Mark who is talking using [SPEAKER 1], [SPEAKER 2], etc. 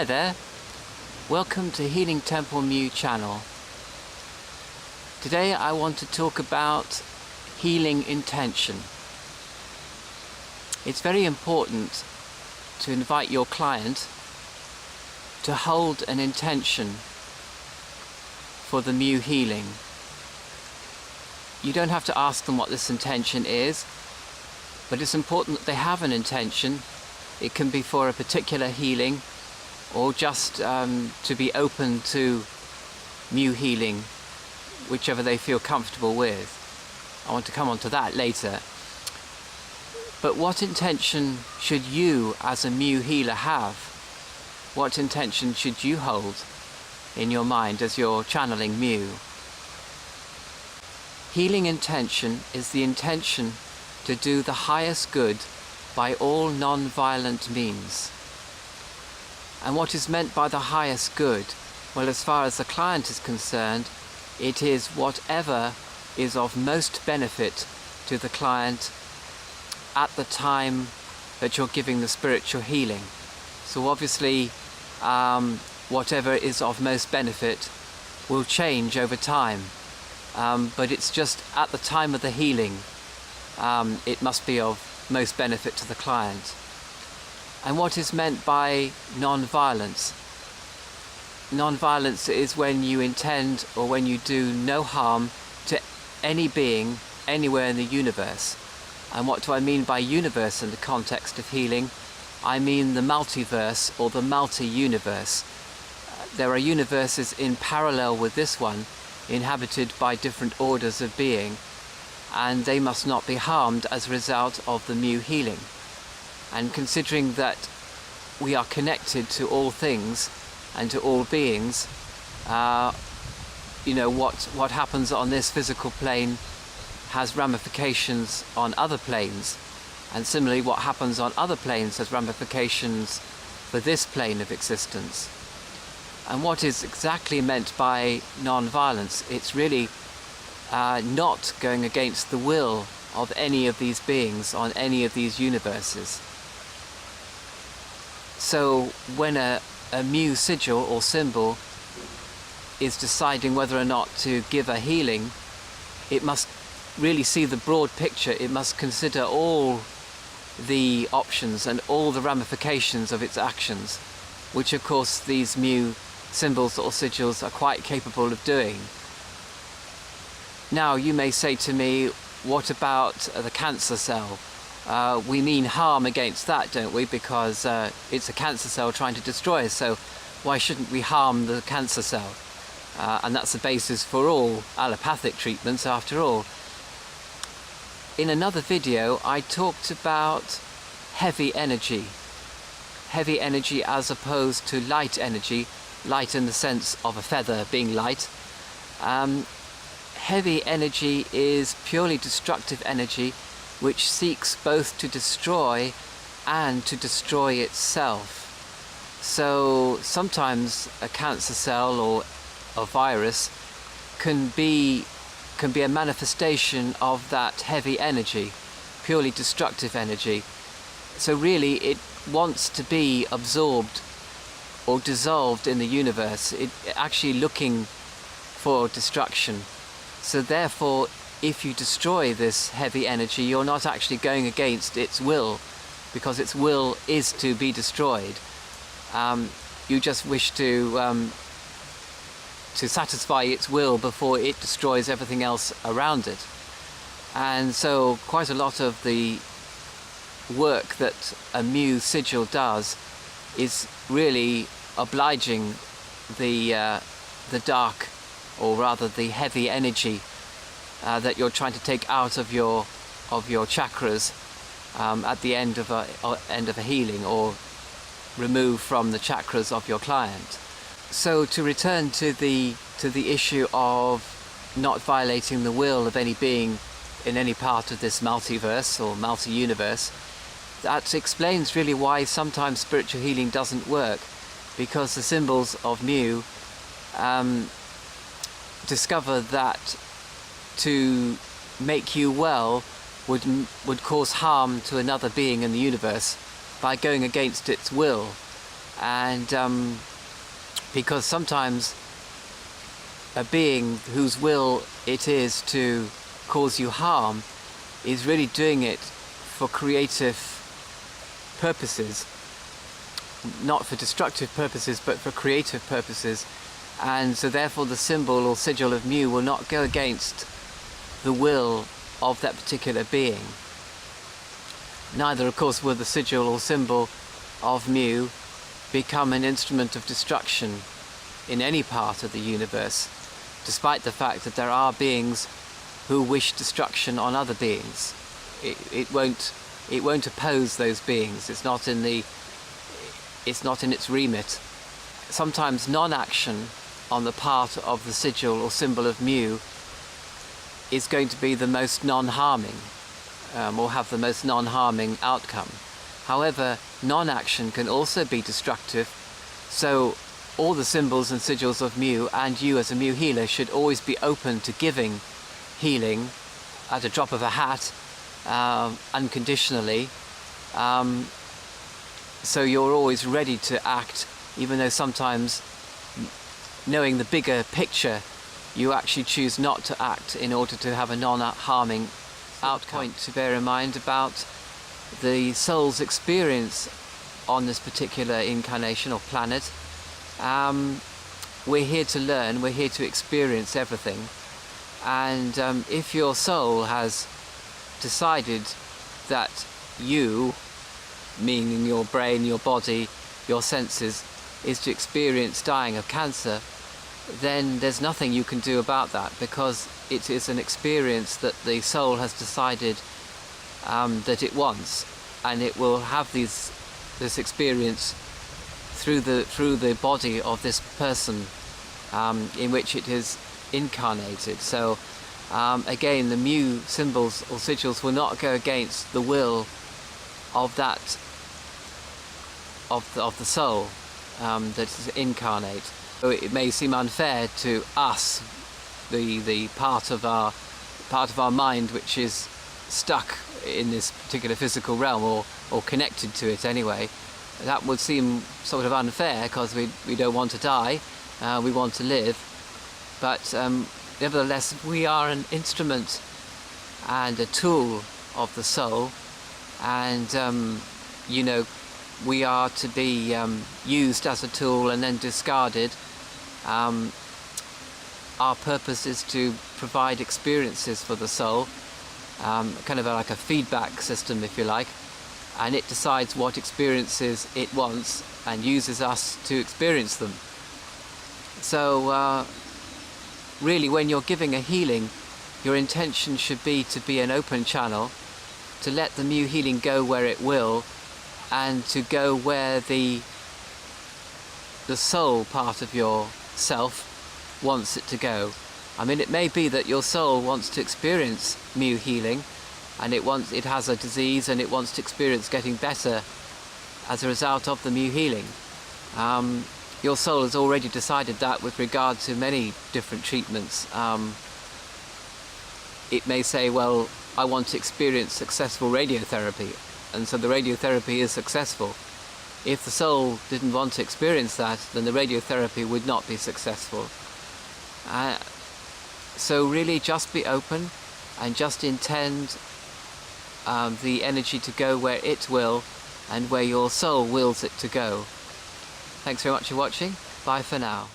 [SPEAKER 1] Hi there, welcome to Healing Temple Mu channel. Today I want to talk about healing intention. It's very important to invite your client to hold an intention for the Mu healing. You don't have to ask them what this intention is, but it's important that they have an intention. It can be for a particular healing, or just to be open to Mu healing, whichever they feel comfortable with. I want to come on to that later. But what intention should you as a Mu healer have? What intention should you hold in your mind as you're channeling Mu? Healing intention is the intention to do the highest good by all non-violent means. And what is meant by the highest good? Well, as far as the client is concerned, it is whatever is of most benefit to the client at the time that you're giving the spiritual healing. So obviously, whatever is of most benefit will change over time. But it's just at the time of the healing, it must be of most benefit to the client. And what is meant by non-violence? Non-violence is when you intend or when you do no harm to any being anywhere in the universe. And what do I mean by universe in the context of healing? I mean the multiverse or the multi-universe. There are universes in parallel with this one, inhabited by different orders of being, and they must not be harmed as a result of the Mu healing. And considering that we are connected to all things and to all beings, what happens on this physical plane has ramifications on other planes, and similarly what happens on other planes has ramifications for this plane of existence. And what is exactly meant by non-violence? It's really not going against the will of any of these beings on any of these universes. So when a Mu sigil or symbol is deciding whether or not to give a healing, it must really see the broad picture. It must consider all the options and all the ramifications of its actions, which of course these Mu symbols or sigils are quite capable of doing. Now you may say to me, what about the cancer cell? We mean harm against that, don't we? Because it's a cancer cell trying to destroy us, so why shouldn't we harm the cancer cell? And that's the basis for all allopathic treatments after all. In another video I talked about heavy energy as opposed to light energy, light in the sense of a feather being light. Heavy energy is purely destructive energy, which seeks both to destroy and to destroy itself. So sometimes a cancer cell or a virus can be a manifestation of that heavy energy, purely destructive energy. So really it wants to be absorbed or dissolved in the universe, it actually looking for destruction. So therefore, if you destroy this heavy energy, you're not actually going against its will, because its will is to be destroyed. You just wish to satisfy its will before it destroys everything else around it. And so quite a lot of the work that a Mu sigil does is really obliging the dark, or rather the heavy energy that you're trying to take out of your chakras at the end of a healing, or remove from the chakras of your client. So to return to the issue of not violating the will of any being in any part of this multiverse or multi-universe, that explains really why sometimes spiritual healing doesn't work, because the symbols of Mu discover that to make you well would cause harm to another being in the universe by going against its will. And because sometimes a being whose will it is to cause you harm is really doing it for creative purposes, not for destructive purposes, but for creative purposes. And so therefore the symbol or sigil of mu will not go against the will of that particular being. Neither, of course, will the sigil or symbol of mu become an instrument of destruction in any part of the universe, despite the fact that there are beings who wish destruction on other beings. It won't oppose those beings. It's not in its remit. Sometimes non-action on the part of the sigil or symbol of mu is going to be the most non-harming, or have the most non-harming outcome. However, non-action can also be destructive, so all the symbols and sigils of mu, and you as a mu healer, should always be open to giving healing at a drop of a hat, unconditionally. So you're always ready to act, even though sometimes, knowing the bigger picture, you actually choose not to act in order to have a non-harming outcome. Point to bear in mind about the soul's experience on this particular incarnation or planet. We're here to learn, we're here to experience everything, and if your soul has decided that you, meaning your brain, your body, your senses, is to experience dying of cancer, then there's nothing you can do about that, because it is an experience that the soul has decided that it wants, and it will have this experience through the body of this person in which it is incarnated. So again, the mu symbols or sigils will not go against the will of that of the soul that is incarnate. So it may seem unfair to us, the part of our mind which is stuck in this particular physical realm, or connected to it anyway. That would seem sort of unfair, because we don't want to die, we want to live. But nevertheless, we are an instrument and a tool of the soul, and you know, we are to be used as a tool and then discarded. Our purpose is to provide experiences for the soul, kind of like a feedback system, if you like, and it decides what experiences it wants and uses us to experience them. So really, when you're giving a healing, your intention should be to be an open channel, to let the mu healing go where it will, and to go where the soul part of yourself wants it to go. I mean, it may be that your soul wants to experience mu healing, and it has a disease and it wants to experience getting better as a result of the mu healing. Your soul has already decided that with regard to many different treatments. It may say, well, I want to experience successful radiotherapy, and so the radiotherapy is successful. If the soul didn't want to experience that, then the radiotherapy would not be successful. So really, just be open and just intend the energy to go where it will and where your soul wills it to go. Thanks very much for watching. Bye for now.